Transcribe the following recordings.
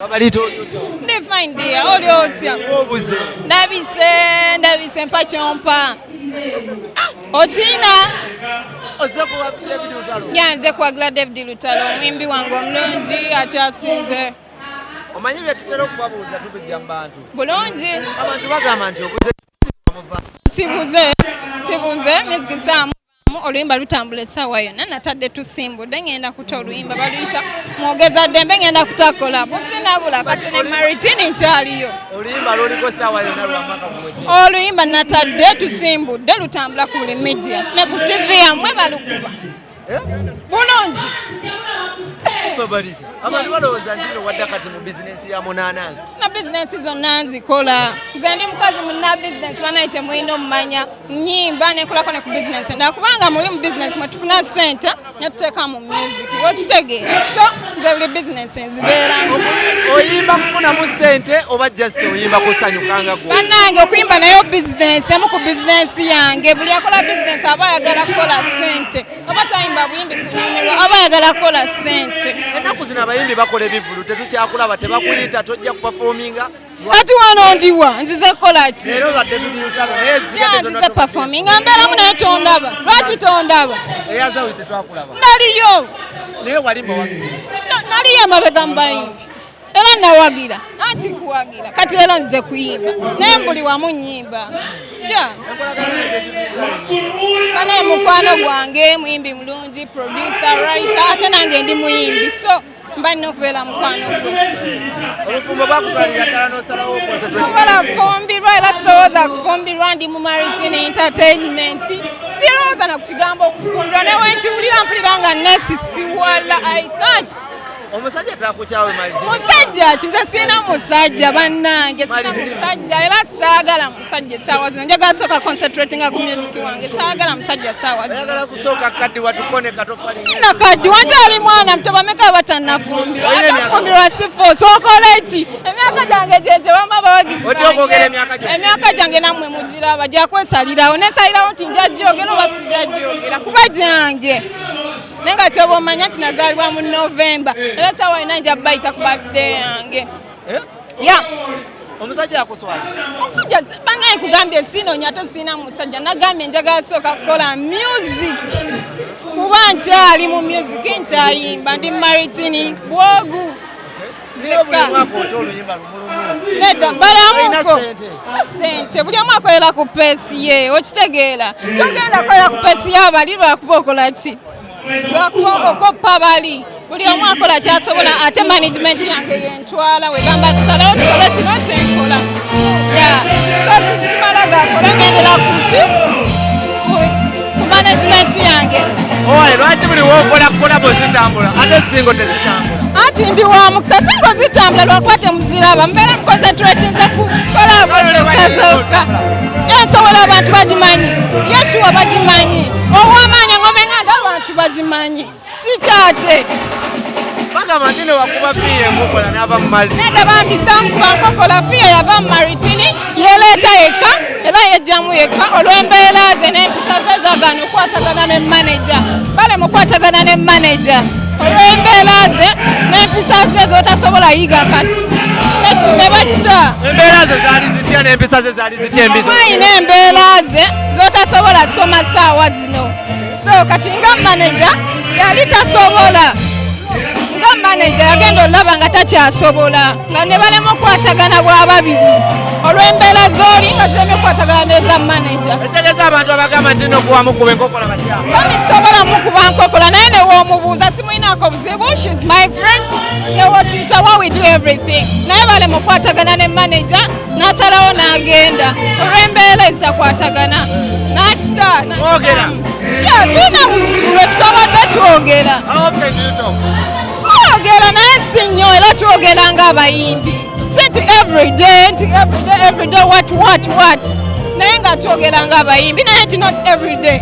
Babaritah ne fine dear oli otya obuze ndabise mpachompa Ochina ozakuwa David Lutalo nyanze kwa David Lutalo mwimbi wangu omulungi akyasinze omanyi bye tutera okubabuuza tubijja mu bantu bulungi abantu bagamba nti obuze sibuze music samu oluyimba lutambula essaawa yonna natadde tusimbudde ngenda kuta oluyimba baluyita mwogeza ddembe ngenda kutakola businabula kati ne maritini nkyaliyo oluyimba luliko essaawa yonna lwamaka kumwedde oluyimba natadde tusimbudde lutambula ku media ne ku TV yamwe balukuba bulungi Babaritah abantu balowooza nti no wadde kati mu bizinensi ya munanansi na bizinensi zonna nzikola nze ndi mukazi muna bizinensi banaye temulina omumanya nnyimba nekolako ne ku bizinensi endala kubanga muli mu bizinensi mwe tufuna ssente ne tuteeka mu music okitegeera so nze buli bizinensi nzibeeramu oyimba kufunamu ssente oba jasi oyimba kusanyukanga gwe bannange okuyimba nayo bizinensi emu ku bizinensi yange buli akola bizinensi aba ayagala kukola ssente oba tayimba buyimbi kunyumirwa aba ayagala kukola ssente ennaku zino abayimbi bakola ebivulu tetukyakulaba tebakuyita tojja kupafominga kati wano ndiwa nzize kukola ki leero ba David Lutalo naye nzize performinga mbeeramu naye tondaba lwaki tondaba eyazawi tetwakulaba naliyo naye walimba wagizi naliyo amabega mu bayimbi era nawagira anti kuwagira kati leero nzize kuyimba naye mbuli wamu nnyimba kya kanaye mukwano gwange muyimbi mulungi producer writer ate nange ndi muyimbi so mba nina okubeera mukwano gwe obufumbo bwakutwalira ddala n'osalawo sobola kufumbirwa era sirowooza kufumbirwa ndi mu maritini entertainment sirowooza na ku kigambo okufumbirwa naye wenkiwulira mpulira nga nesisiwala I can't omusajja takukyawe musajja kinze sina musajja bannange sina musajja era saagala musajja essaawa zino njagala sooka concentratinga ku music wange saagala musajja essaawa zino ayagala kusooka kaddi watukone katofali sina kaddi wankyali mwana muto bameka batannafumbirwa atafumbirwa sifo sookola ki emyaka gyange gyegye bamba bawagizi emyaka gyange nammwe mugiraba gyakwesalirawo nesalirawo nti njajjogera oba sijajjogera kuba gyange naye nga kyoba omanya nti nazaalibwa mu Novemba era saawa yonna nja bayita ku birthday yange ya omusajja akuswali omusajja banaye kugambye sinoonya ate siina musajja nagambye njagala sooka kukola music kuba nkyali mu music nkyayimba ndi maritini bwogu nedda mbalamuko si ssente buli omu akolera ku peesi ye okitegeera togenda kukolera ku peesi y'abali lwakuba okola ki lwakuba okoppa bali buli omu akola kyasobola ate management yange yentwala wegamba tusalawo tukole kino kyenkola so simala gakola ngendera kuki ku management yange owaye lwaki buli wokola kolabo zitambula ate singo tezitambula anti ndi wa mukisa singo zitambula lwakuba temuziraba mbeera mukonsentratinze ku kolabo zokazooka ensobola abantu bagimanyi yeshuwa bagimanyi owamaanyi ng'omenganda abantu bagimanyi kikyate bagamba nti ne wakuba Fille enkokola n'ava mu Maritini nedda bambisamu kuba nkokola Fille yava mu Maritini yeeleeta yekka era yejjamu yekka olw'embeera ze n'empisa ze zaagaana okukwatagana ne manager bale mukwatagana ne manager olw'embeera ze n'empisa ze z'otasobola yiga kati ne bakita embeera ze zaali zitya n'empisa ze zaali zitya embizo ayina embeera ze z'otasobola soma ssaawa zino so kati nga manager yali tasobola nga manager yagenda olaba nga takyasobola nga ne balema okukwatagana bw'ababiri olw'embeera z'oli nga ziremye okukwatagana n'eza manager etegeeza abantu abagamba nti nokuba mukuba enkokola batya bamisobola mukuba nkokola naye newoomubuuza simuyinaako buzibu shes my friend newotiyita wa we do everything naye balema okukwatagana ne manager n'asalawo n'agenda olw'embeera ezisakwatagana n'akita sirina buzibu lwe tusobodde twogera twogera naye si nnyo era twogera ng'abayimbi si nti everyday what naye nga twogera ng'abayimbi naye nti not everyday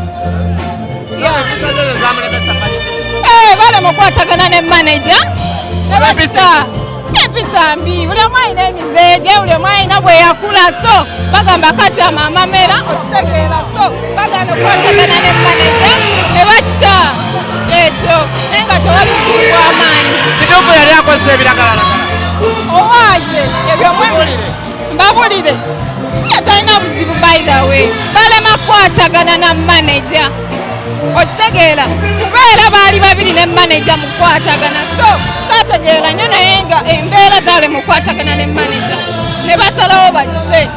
balema okukwatagana ne manager ne bakita si empisa mbi buli omu alina emizeege buli omu alina bwe yakula so bagamba kati amamamera okitegeera so bagenda okukwatagana ne manager ne bakita ekyo naye nga tewali buzibu bw'amaanyi kituufu yali akozesa ebiragalalagala Owaze ebyo mbabulire talina buzibu by the way balema kukwatagana na manager okitegeera kubeera baali babiri ne manager mu kukwatagana so saategeera nnyo naye nga embeera zaale mu kukwatagana ne manager ne batalawo bakite